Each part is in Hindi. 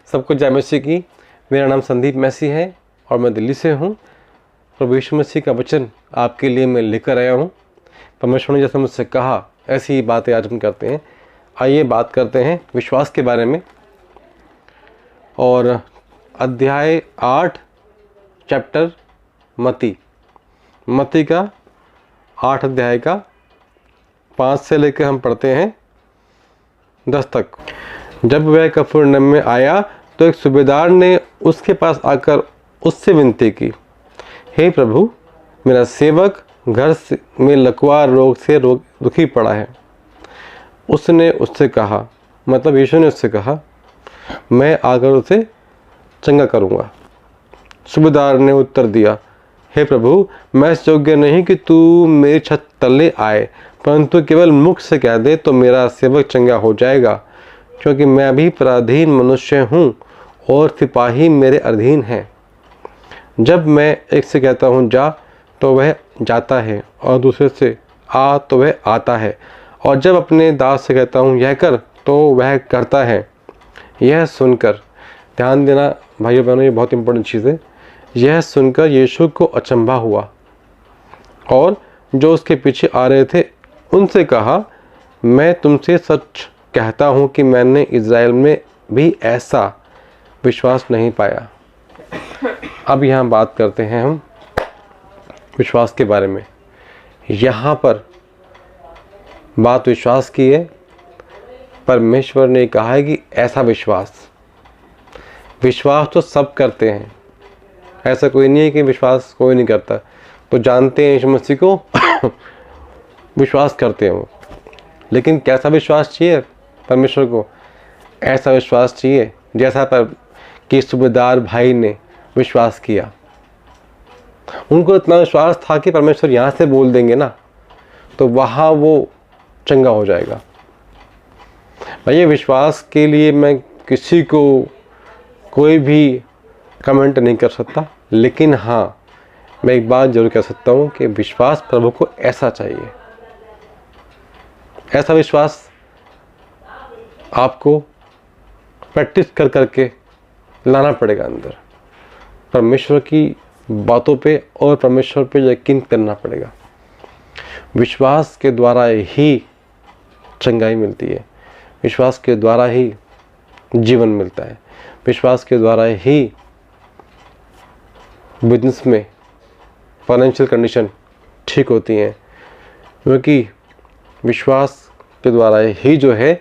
सबको जय मसीह की। मेरा नाम संदीप मैसी है और मैं दिल्ली से हूँ। प्रभु यीशु मसीह का वचन आपके लिए मैं लेकर आया हूँ। परमेश्वर ने जैसा मुझसे कहा ऐसी ही बातें आज हम करते हैं। आइए बात करते हैं विश्वास के बारे में। और अध्याय 8 चैप्टर मत्ती का 8 अध्याय का 5 से लेकर हम पढ़ते हैं 10 तक। जब वह कफरनहूम में आया तो एक सूबेदार ने उसके पास आकर उससे विनती की, हे प्रभु, मेरा सेवक घर में लकवा रोग से दुखी पड़ा है। उसने उससे कहा, मतलब यीशु ने उससे कहा, मैं आकर उसे चंगा करूँगा। सूबेदार ने उत्तर दिया, हे प्रभु, मैं इस योग्य नहीं कि तू मेरी छत तले आए, परंतु केवल मुख से कह दे तो मेरा सेवक चंगा हो जाएगा, क्योंकि मैं भी पराधीन मनुष्य हूँ और सिपाही मेरे अधीन हैं। जब मैं एक से कहता हूँ जा तो वह जाता है, और दूसरे से आ तो वह आता है, और जब अपने दास से कहता हूँ यह कर तो वह करता है। यह सुनकर, ध्यान देना भाइयों बहनों, ये बहुत इंपॉर्टेंट चीज़ है। यह सुनकर यीशु को अचंभा हुआ और जो उसके पीछे आ रहे थे उनसे कहा, मैं तुमसे सच कहता हूँ कि मैंने इज़राइल में भी ऐसा विश्वास नहीं पाया। अब यहाँ बात करते हैं हम विश्वास के बारे में। यहाँ पर बात विश्वास की है। परमेश्वर ने कहा है कि ऐसा विश्वास तो सब करते हैं, ऐसा कोई नहीं है कि विश्वास कोई नहीं करता। तो जानते हैं यीशु मसीह को विश्वास करते हैं वो, लेकिन कैसा विश्वास चाहिए परमेश्वर को? ऐसा विश्वास चाहिए जैसा पर कि सूबेदार भाई ने विश्वास किया। उनको इतना विश्वास था कि परमेश्वर यहाँ से बोल देंगे ना तो वहाँ वो चंगा हो जाएगा। भाई, विश्वास के लिए मैं किसी को कोई भी कमेंट नहीं कर सकता, लेकिन हाँ, मैं एक बात जरूर कह सकता हूँ कि विश्वास प्रभु को ऐसा चाहिए। ऐसा विश्वास आपको प्रैक्टिस कर करके लाना पड़ेगा अंदर। परमेश्वर की बातों पे और परमेश्वर पे यकीन करना पड़ेगा। विश्वास के द्वारा ही चंगाई मिलती है, विश्वास के द्वारा ही जीवन मिलता है, विश्वास के द्वारा ही बिजनेस में फाइनेंशियल कंडीशन ठीक होती हैं, क्योंकि विश्वास के द्वारा ही जो है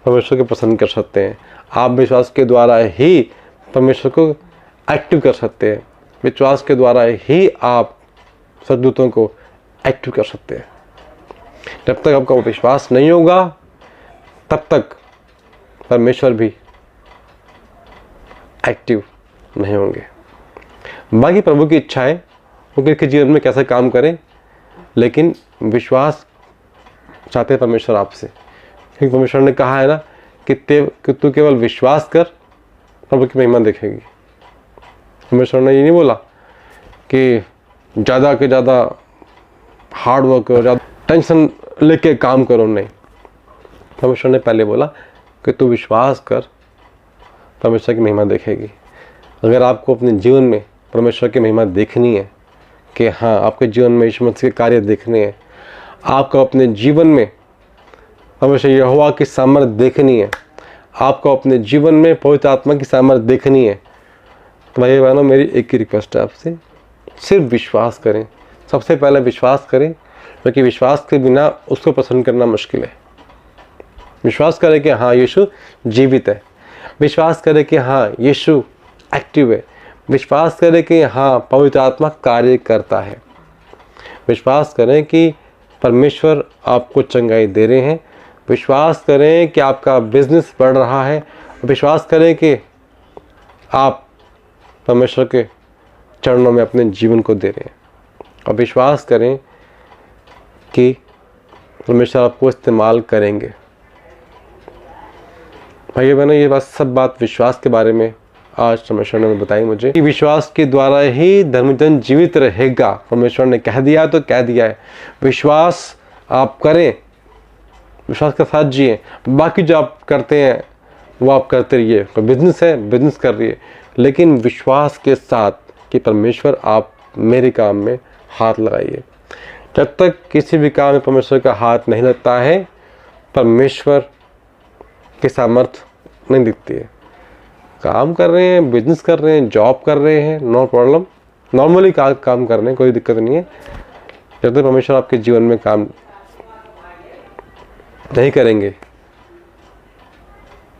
परमेश्वर को पसंद कर सकते हैं। आप विश्वास के द्वारा ही परमेश्वर को एक्टिव कर सकते हैं। विश्वास के द्वारा ही आप सद्दूतों को एक्टिव कर सकते हैं। जब तक आपका विश्वास नहीं होगा तब तक परमेश्वर भी एक्टिव नहीं होंगे। बाकी प्रभु की इच्छा है वो किसी जीवन में कैसे काम करें, लेकिन विश्वास चाहते हैं परमेश्वर आपसे। क्योंकि परमेश्वर ने कहा है ना कि तू केवल विश्वास कर, प्रभु की महिमा देखेगी। परमेश्वर ने ये नहीं बोला कि ज़्यादा के ज़्यादा हार्ड वर्क करो, ज़्यादा टेंशन लेके काम करो, नहीं। परमेश्वर ने पहले बोला कि तू विश्वास कर, परमेश्वर की महिमा देखेगी। अगर आपको अपने जीवन में परमेश्वर की महिमा देखनी है, कि हाँ, आपके जीवन में यीशु मसीह के कार्य देखने हैं, आपको अपने जीवन में परमेश्वर यहोवा की सामर्थ देखनी है, आपको अपने जीवन में पवित्र आत्मा की सामर्थ देखनी है, तो भाई बहनों, मेरी एक ही रिक्वेस्ट है आपसे, सिर्फ विश्वास करें। सबसे पहले विश्वास करें, क्योंकि विश्वास के बिना उसको पसंद करना मुश्किल है। विश्वास करें कि हाँ, यीशु जीवित है। विश्वास करें कि हाँ, यीशु एक्टिव है। विश्वास करें कि हाँ, पवित्र आत्मा कार्य करता है। विश्वास करें कि परमेश्वर आपको चंगाई दे रहे हैं। विश्वास करें कि आपका बिजनेस बढ़ रहा है। विश्वास करें कि आप परमेश्वर के चरणों में अपने जीवन को दे रहे हैं। और विश्वास करें कि परमेश्वर आपको इस्तेमाल करेंगे। भाई बहनों, ये सब बात विश्वास के बारे में आज परमेश्वर ने बताई मुझे कि विश्वास के द्वारा ही धर्मजन जीवित रहेगा। परमेश्वर ने कह दिया तो कह दिया है। विश्वास आप करें, विश्वास के साथ जिए। बाकी जो आप करते हैं वो आप करते रहिए। कोई बिजनेस है, बिजनेस कर रही है, लेकिन विश्वास के साथ कि परमेश्वर आप मेरे काम में हाथ लगाइए। जब तक किसी भी काम में परमेश्वर का हाथ नहीं लगता है, परमेश्वर की सामर्थ नहीं दिखती है। काम कर रहे हैं, बिजनेस कर रहे हैं, जॉब कर रहे हैं, नो प्रॉब्लम, नॉर्मली काम कर रहे हैं, कोई दिक्कत नहीं है। जब तक परमेश्वर आपके जीवन में काम नहीं करेंगे,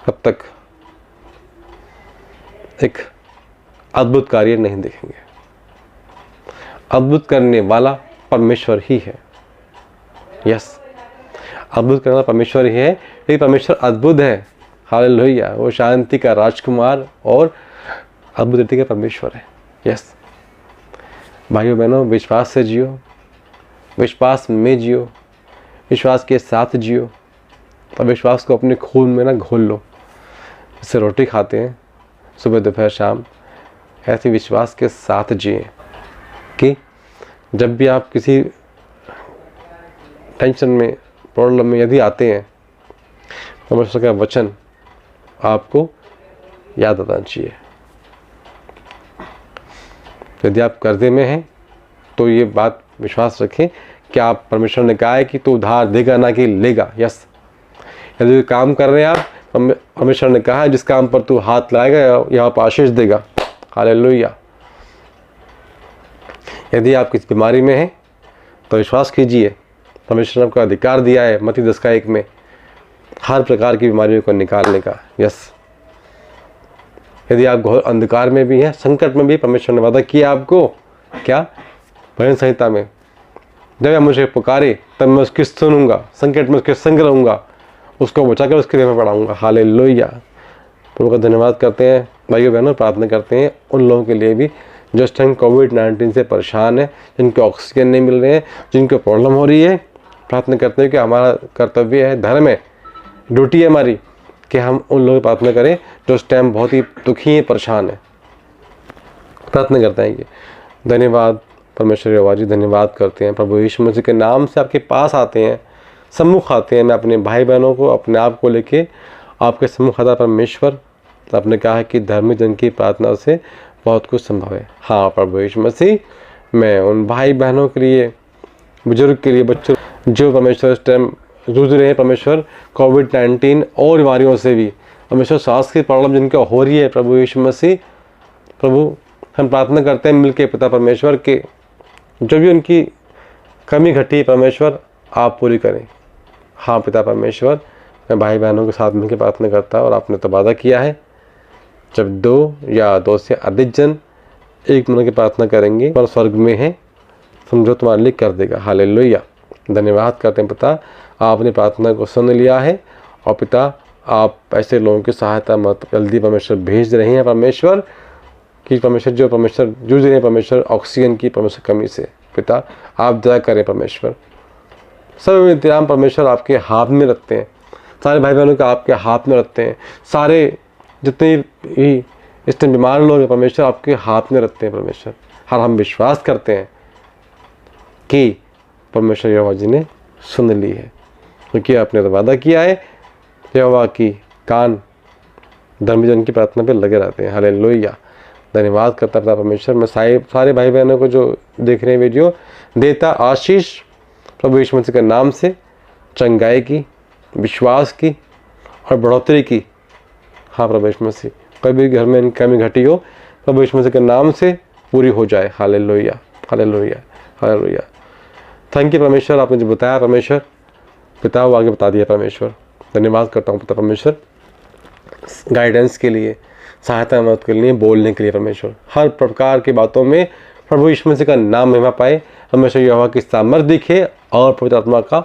तब तक एक अद्भुत कार्य नहीं देखेंगे। अद्भुत करने वाला परमेश्वर ही है। यस, अद्भुत करने वाला परमेश्वर ही है, लेकिन परमेश्वर अद्भुत है। हालेलुया, वो शांति का राजकुमार और अद्भुत रीति का परमेश्वर है। यस भाइयों बहनों, विश्वास से जियो, विश्वास में जियो, विश्वास के साथ जियो, और विश्वास को अपने खून में ना घोल लो। इससे रोटी खाते हैं सुबह दोपहर शाम, ऐसे विश्वास के साथ जिए कि जब भी आप किसी टेंशन में, प्रॉब्लम में यदि आते हैं, परमेश्वर का वचन आपको याद आना चाहिए। यदि आप कर्जे में हैं तो ये बात विश्वास रखें कि आप, परमेश्वर ने कहा है कि तू उधार देगा ना कि लेगा। यस, यदि काम कर रहे हैं आप, परमेश्वर ने कहा है जिस काम पर तू हाथ लगाएगा यहाँ पर आशीष देगा। हालेलुया। यदि आप किसी बीमारी में हैं तो विश्वास कीजिए, परमेश्वर ने आपको अधिकार दिया है मत्ती 10:1 में हर प्रकार की बीमारियों को निकालने का। यस, यदि आप घोर अंधकार में भी हैं, संकट में भी, परमेश्वर ने वादा किया आपको, क्या, भजन संहिता में, जब आप मुझे पुकारे तब मैं उसकी सुनूंगा, संकट में उसके संग रहूंगा, उसको बचाकर उसके लिए मैं पढ़ाऊंगा। हालेलुया। प्रभु का धन्यवाद करते हैं भाइयों बहनों, प्रार्थना करते हैं उन लोगों के लिए भी जो इस टाइम कोविड-19 से परेशान है, जिनको ऑक्सीजन नहीं मिल रहे हैं, जिनको प्रॉब्लम हो रही है। प्रार्थना करते हैं कि हमारा कर्तव्य है, धर्म है, ड्यूटी है हमारी कि हम उन लोगों की प्रार्थना करें जो इस टाइम बहुत ही दुखी हैं, परेशान हैं। प्रार्थना करते हैं कि धन्यवाद परमेश्वर यहोवा जी, धन्यवाद करते हैं प्रभु यीशु मसीह के नाम से आपके पास आते हैं, सम्मुख आते हैं। मैं अपने भाई बहनों को, अपने आप को लेके आपके सम्मुख आता परमेश्वर। आपने कहा है कि धर्मी जन की प्रार्थना से बहुत कुछ संभव है। हाँ प्रभु यीशु मसीह, मैं उन भाई बहनों के लिए, बुजुर्ग के लिए, बच्चों जो परमेश्वर इस टाइम जूझ रहे हैं, परमेश्वर कोविड-19 और बीमारियों से भी, परमेश्वर सांस की प्रॉब्लम जिनको हो रही है, प्रभु यीशु मसीह, प्रभु हम प्रार्थना करते हैं मिलके पिता परमेश्वर के, जो भी उनकी कमी घटी परमेश्वर आप पूरी करें। हाँ पिता परमेश्वर, मैं भाई बहनों के साथ मिलकर प्रार्थना करता हूँ, और आपने तो वादा किया है जब 2 या 2 से अधिक जन एक मन की प्रार्थना करेंगे और स्वर्ग में है, समझो तुम्हारे लिए कर देगा। हालेलुया। धन्यवाद करते हैं पिता, आपने प्रार्थना को सुन लिया है, और पिता आप ऐसे लोगों की सहायता मत जल्दी परमेश्वर भेज रहे हैं परमेश्वर, कि परमेश्वर जो परमेश्वर जूझ रहे हैं परमेश्वर ऑक्सीजन की परमेश्वर कमी से, पिता आप दया करें परमेश्वर। सब इंतजाम परमेश्वर आपके हाथ में रखते हैं, सारे भाई बहनों को आपके हाथ में रखते हैं, सारे जितने ही इस टाइम बीमार लोग हैं परमेश्वर आपके हाथ में रखते हैं परमेश्वर। हर हम विश्वास करते हैं कि परमेश्वर यहोवा जी ने सुन ली है, क्योंकि आपने तो वादा किया है यहोवा की कान धर्मी जन की प्रार्थना पे लगे रहते हैं। हालेलुया। धन्यवाद करता था परमेश्वर। मैं सारे भाई बहनों को जो देख रहे हैं वीडियो, देता आशीष प्रभु यीशु मसीह के नाम से, चंगाई की, विश्वास की और बढ़ोतरी की। हाँ प्रभु यीशु मसीह, कभी घर में कमी घटी हो, प्रभु यीशु मसीह के नाम से पूरी हो जाए। Hallelujah, hallelujah, hallelujah. Thank you परमेश्वर, आपने जो बताया परमेश्वर, पिता वो आगे बता दिया परमेश्वर। धन्यवाद करता हूँ पिता परमेश्वर, गाइडेंस के लिए, सहायता मदद के लिए, बोलने के लिए परमेश्वर। हर प्रकार की बातों में प्रभु यीशु मसीह का नाम महिमा पाए, परमेश्वर यहोवा की सामर्थ्य दिखे और पवित्र आत्मा का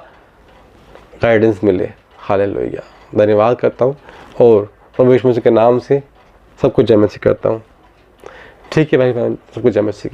गाइडेंस मिले। हालेलुया। धन्यवाद करता हूँ और प्रभु यीशु मसीह के नाम से सब कुछ जय मसीह करता हूँ। ठीक है भाई बहन, सब कुछ जय मसीह।